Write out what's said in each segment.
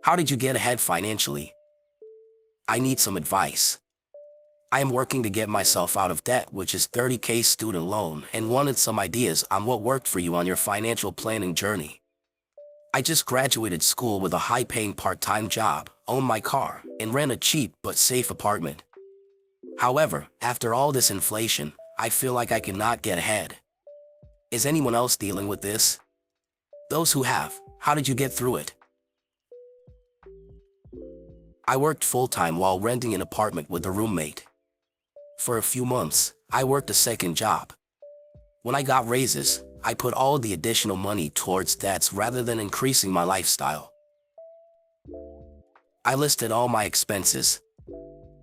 How did you get ahead financially? I need some advice. I am working to get myself out of debt, which is $30K student loan, and wanted some ideas on what worked for you on your financial planning journey. I just graduated school with a high-paying part-time job, owned my car, and ran a cheap but safe apartment. However, after all this inflation, I feel like I cannot get ahead. Is anyone else dealing with this? Those who have, how did you get through it? I worked full-time while renting an apartment with a roommate. For a few months, I worked a second job. When I got raises, I put all the additional money towards debts rather than increasing my lifestyle. I listed all my expenses.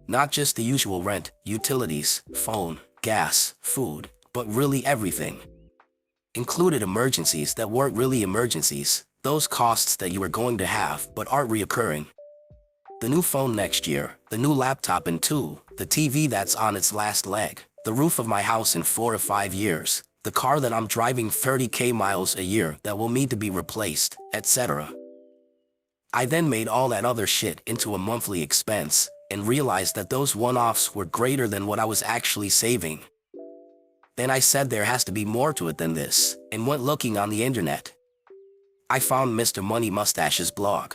Not just the usual rent, utilities, phone, gas, food, but really everything. Included emergencies that weren't really emergencies, those costs that you were going to have but aren't reoccurring. The new phone next year, the new laptop in 2, the TV that's on its last leg, the roof of my house in 4 to 5 years, the car that I'm driving 30K miles a year that will need to be replaced, etc. I then made all that other shit into a monthly expense and realized that those one-offs were greater than what I was actually saving. Then I said there has to be more to it than this, and went looking on the internet. I found Mr. Money Mustache's blog.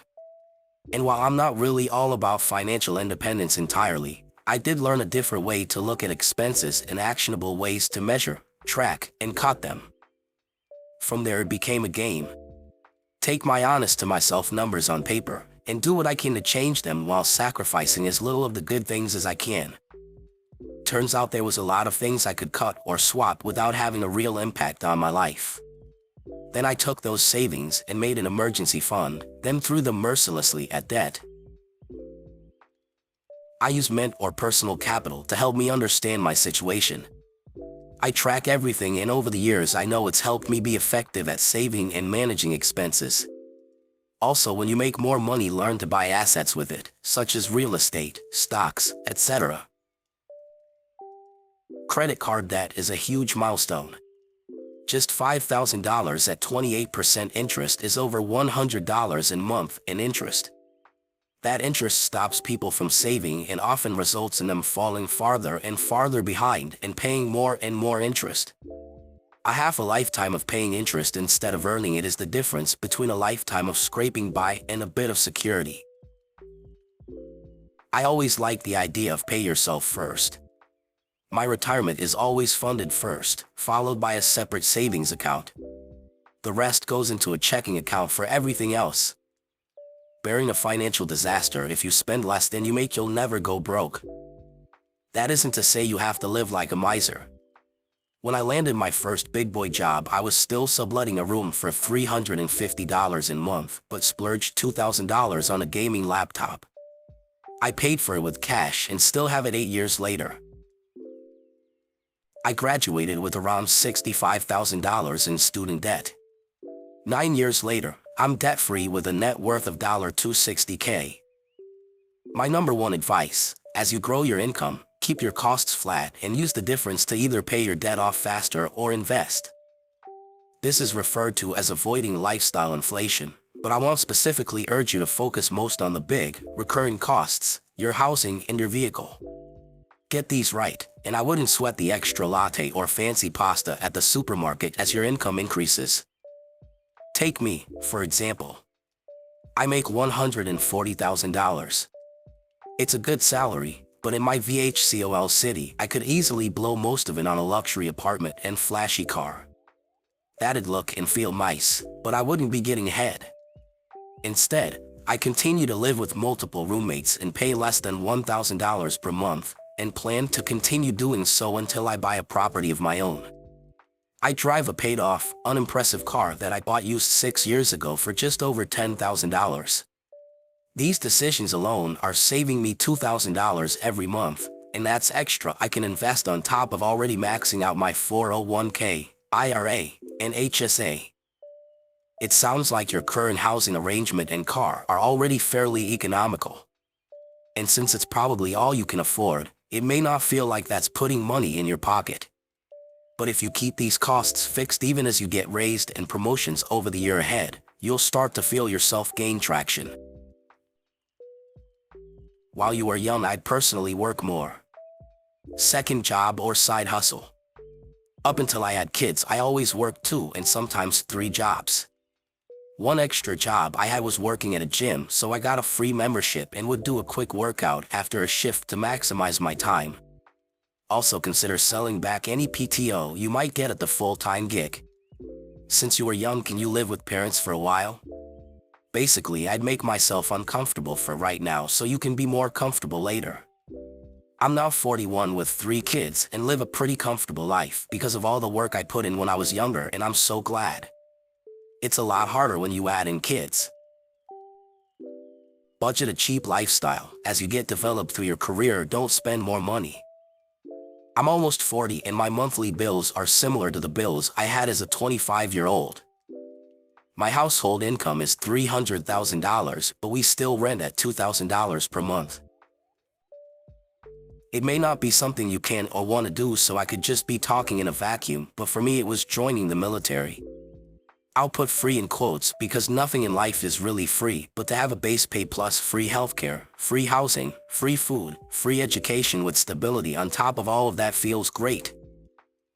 And while I'm not really all about financial independence entirely, I did learn a different way to look at expenses and actionable ways to measure, track, and cut them. From there it became a game. Take my honest-to-myself numbers on paper, and do what I can to change them while sacrificing as little of the good things as I can. Turns out there was a lot of things I could cut or swap without having a real impact on my life. Then I took those savings and made an emergency fund, then threw them mercilessly at debt. I use Mint or personal capital to help me understand my situation. I track everything, and over the years I know it's helped me be effective at saving and managing expenses. Also, when you make more money, learn to buy assets with it, such as real estate, stocks, etc. Credit card debt is a huge milestone. Just $5,000 at 28% interest is over $100 a month in interest. That interest stops people from saving and often results in them falling farther and farther behind and paying more and more interest. A half a lifetime of paying interest instead of earning it is the difference between a lifetime of scraping by and a bit of security. I always like the idea of pay yourself first. My retirement is always funded first, followed by a separate savings account. The rest goes into a checking account for everything else. Bearing a financial disaster, if you spend less than you make, you'll never go broke. That isn't to say you have to live like a miser. When I landed my first big boy job, I was still subletting a room for $350 a month, but splurged $2,000 on a gaming laptop. I paid for it with cash and still have it 8 years later. I graduated with around $65,000 in student debt. 9 years later, I'm debt-free with a net worth of $260K. My number one advice, as you grow your income, keep your costs flat and use the difference to either pay your debt off faster or invest. This is referred to as avoiding lifestyle inflation, but I won't specifically urge you to focus most on the big, recurring costs, your housing and your vehicle. Get these right, and I wouldn't sweat the extra latte or fancy pasta at the supermarket as your income increases. Take me, for example. I make $140,000. It's a good salary, but in my VHCOL city, I could easily blow most of it on a luxury apartment and flashy car. That'd look and feel nice, but I wouldn't be getting ahead. Instead, I continue to live with multiple roommates and pay less than $1,000 per month, and plan to continue doing so until I buy a property of my own. I drive a paid-off, unimpressive car that I bought used 6 years ago for just over $10,000. These decisions alone are saving me $2,000 every month, and that's extra I can invest on top of already maxing out my 401k, IRA, and HSA. It sounds like your current housing arrangement and car are already fairly economical. And since it's probably all you can afford, it may not feel like that's putting money in your pocket. But if you keep these costs fixed even as you get raised and promotions over the year ahead, you'll start to feel yourself gain traction. While you are young, I'd personally work more. Second job or side hustle. Up until I had kids, I always worked 2 and sometimes 3 jobs. One extra job I had was working at a gym, so I got a free membership and would do a quick workout after a shift to maximize my time. Also consider selling back any PTO you might get at the full-time gig. Since you were young, can you live with parents for a while? Basically, I'd make myself uncomfortable for right now so you can be more comfortable later. I'm now 41 with 3 kids and live a pretty comfortable life because of all the work I put in when I was younger, and I'm so glad. It's a lot harder when you add in kids. Budget a cheap lifestyle. As you get developed through your career, don't spend more money. I'm almost 40 and my monthly bills are similar to the bills I had as a 25-year-old. My household income is $300,000, but we still rent at $2,000 per month. It may not be something you can or want to do, so I could just be talking in a vacuum, but for me it was joining the military. I'll put free in quotes because nothing in life is really free, but to have a base pay plus free healthcare, free housing, free food, free education with stability on top of all of that feels great.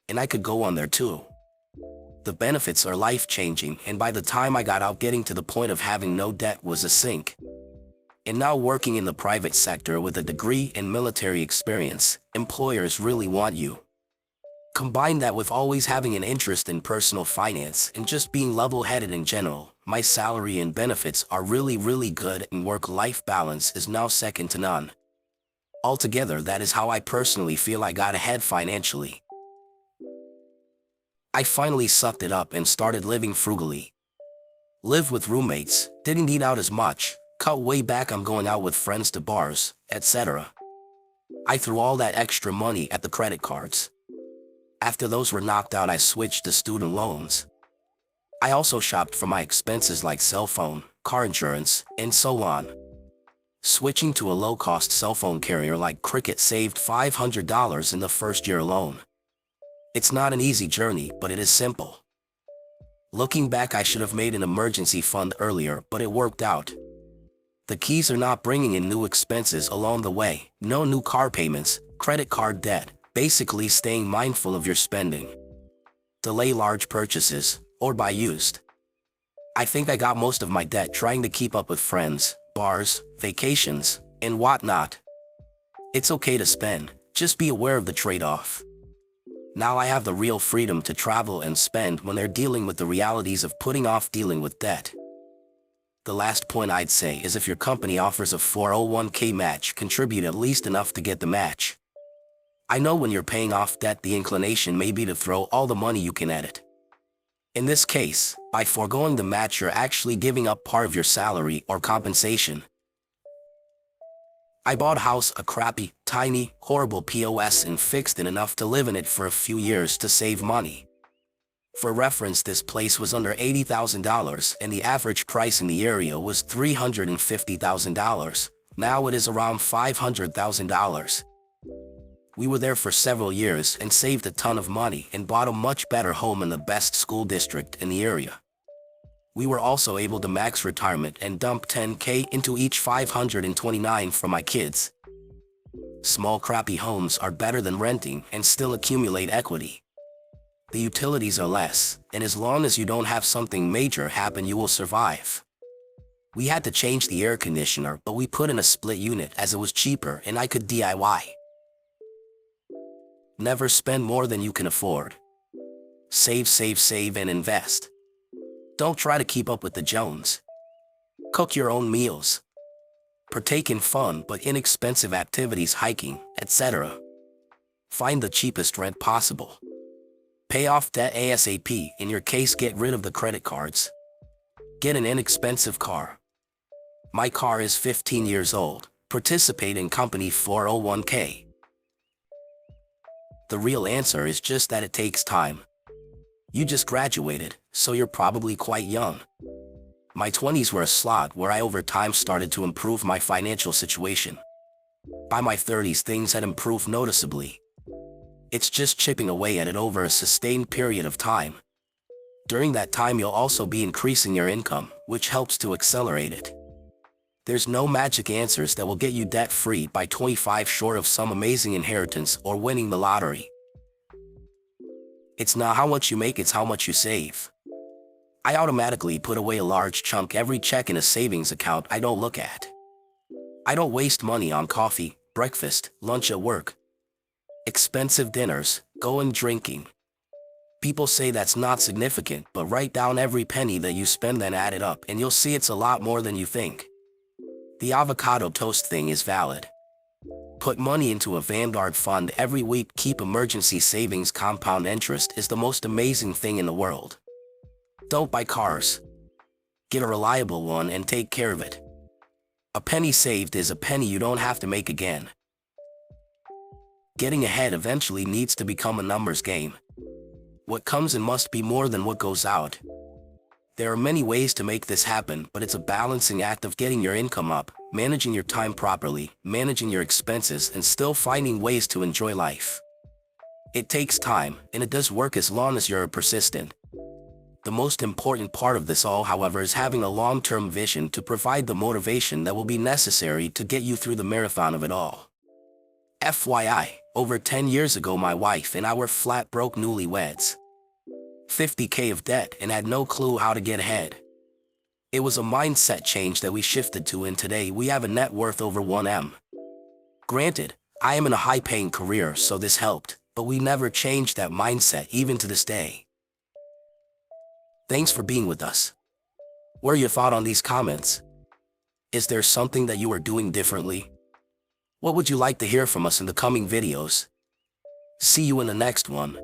And I could go on there too. The benefits are life-changing, and by the time I got out, getting to the point of having no debt was a sink. And now working in the private sector with a degree and military experience, employers really want you. Combine that with always having an interest in personal finance and just being level-headed in general, my salary and benefits are really good, and work-life balance is now second to none. Altogether, that is how I personally feel I got ahead financially. I finally sucked it up and started living frugally. Lived with roommates, didn't eat out as much, cut way back on going out with friends to bars, etc. I threw all that extra money at the credit cards. After those were knocked out, I switched to student loans. I also shopped for my expenses like cell phone, car insurance, and so on. Switching to a low-cost cell phone carrier like Cricket saved $500 in the first year alone. It's not an easy journey, but it is simple. Looking back, I should have made an emergency fund earlier, but it worked out. The keys are not bringing in new expenses along the way, no new car payments, credit card debt, basically staying mindful of your spending. Delay large purchases, or buy used. I think I got most of my debt trying to keep up with friends, bars, vacations, and whatnot. It's okay to spend, just be aware of the trade-off. Now I have the real freedom to travel and spend when they're dealing with the realities of putting off dealing with debt. The last point I'd say is, if your company offers a 401k match, contribute at least enough to get the match. I know when you're paying off debt, the inclination may be to throw all the money you can at it. In this case, by foregoing the match, you're actually giving up part of your salary or compensation. I bought a house, a crappy, tiny, horrible POS, and fixed it enough to live in it for a few years to save money. For reference, this place was under $80,000 and the average price in the area was $350,000. Now it is around $500,000. We were there for several years and saved a ton of money and bought a much better home in the best school district in the area. We were also able to max retirement and dump $10,000 into each $529 for my kids. Small crappy homes are better than renting and still accumulate equity. The utilities are less, and as long as you don't have something major happen, you will survive. We had to change the air conditioner, but we put in a split unit as it was cheaper and I could DIY. Never spend more than you can afford. Save and invest. Don't try to keep up with the Jones. Cook your own meals. Partake in fun but inexpensive activities, hiking, etc. Find the cheapest rent possible. Pay off debt ASAP. In your case, get rid of the credit cards. Get an inexpensive car. My car is 15 years old. Participate in company 401k. The real answer is just that it takes time. You just graduated, so you're probably quite young. My 20s were a slog where I over time started to improve my financial situation. By my 30s, things had improved noticeably. It's just chipping away at it over a sustained period of time. During that time, you'll also be increasing your income, which helps to accelerate it. There's no magic answers that will get you debt-free by 25 short of some amazing inheritance or winning the lottery. It's not how much you make, it's how much you save. I automatically put away a large chunk every check in a savings account I don't look at. I don't waste money on coffee, breakfast, lunch at work, expensive dinners, going drinking. People say that's not significant, but write down every penny that you spend and add it up and you'll see it's a lot more than you think. The avocado toast thing is valid. Put money into a Vanguard fund every week. Keep emergency savings. Compound interest is the most amazing thing in the world. Don't buy cars. Get a reliable one and take care of it. A penny saved is a penny you don't have to make again. Getting ahead eventually needs to become a numbers game. What comes in must be more than what goes out. There are many ways to make this happen, but it's a balancing act of getting your income up, managing your time properly, managing your expenses, and still finding ways to enjoy life. It takes time, and it does work as long as you're persistent. The most important part of this all, however, is having a long-term vision to provide the motivation that will be necessary to get you through the marathon of it all. FYI, over 10 years ago my wife and I were flat broke newlyweds. $50K of debt and had no clue how to get ahead. It was a mindset change that we shifted to, and today we have a net worth over 1M. Granted, I am in a high-paying career, so this helped, but we never changed that mindset even to this day. Thanks for being with us. What are your thoughts on these comments? Is there something that you are doing differently? What would you like to hear from us in the coming videos? See you in the next one.